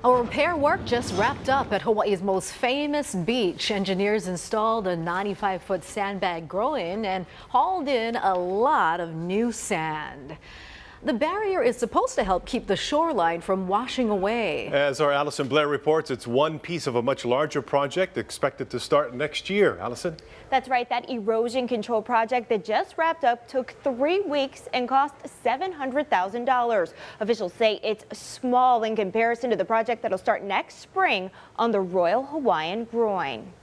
Our repair work just wrapped up at Hawaii's most famous beach. Engineers installed a 95-foot sandbag groin and hauled in a lot of new sand. The barrier is supposed to help keep the shoreline from washing away. As our Allison Blair reports, it's one piece of a much larger project expected to start next year. Allison? That's right. That erosion control project that just wrapped up took 3 weeks and cost $700,000. Officials say it's small in comparison to the project that'll start next spring on the Royal Hawaiian Groin.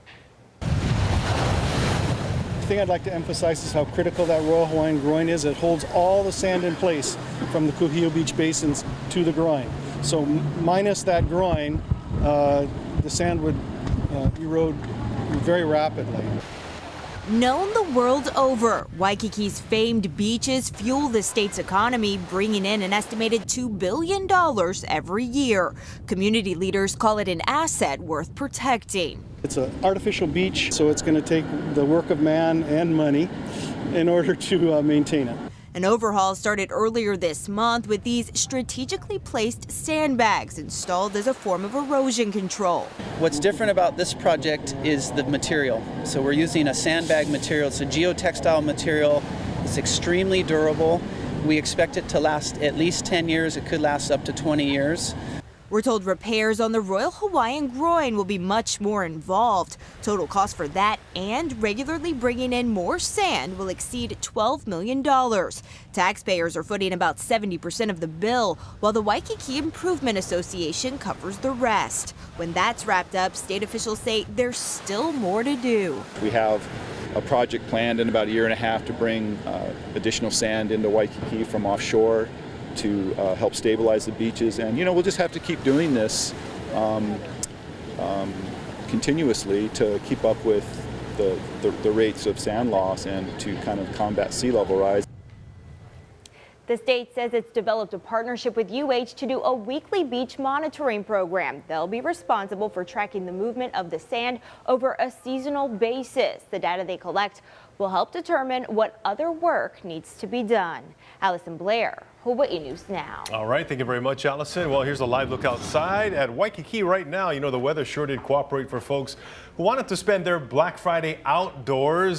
The thing I'd like to emphasize is how critical that Royal Hawaiian Groin is. It holds all the sand in place from the Kuhio Beach basins to the groin. So minus that groin, the sand would erode very rapidly. Known the world over, Waikiki's famed beaches fuel the state's economy, bringing in an estimated $2 billion every year. Community leaders call it an asset worth protecting. It's an artificial beach, so it's going to take the work of man and money in order to maintain it. An overhaul started earlier this month with these strategically placed sandbags installed as a form of erosion control. What's different about this project is the material. So we're using a sandbag material. It's a geotextile material. It's extremely durable. We expect it to last at least 10 years. It could last up to 20 years. We're told repairs on the Royal Hawaiian Groin will be much more involved. Total cost for that and regularly bringing in more sand will exceed $12 million. Taxpayers are footing about 70% of the bill, while the Waikiki Improvement Association covers the rest. When that's wrapped up, state officials say there's still more to do. We have a project planned in about a year and a half to bring additional sand into Waikiki from offshore to help stabilize the beaches. And, we'll just have to keep doing this continuously to keep up with the rates of sand loss and to kind of combat sea level rise. The state says it's developed a partnership with UH to do a weekly beach monitoring program. They'll be responsible for tracking the movement of the sand over a seasonal basis. The data they collect will help determine what other work needs to be done. Allison Blair, Hawaii News Now. All right, thank you very much, Allison. Well, here's a live look outside at Waikiki right now. The weather sure did cooperate for folks who wanted to spend their Black Friday outdoors.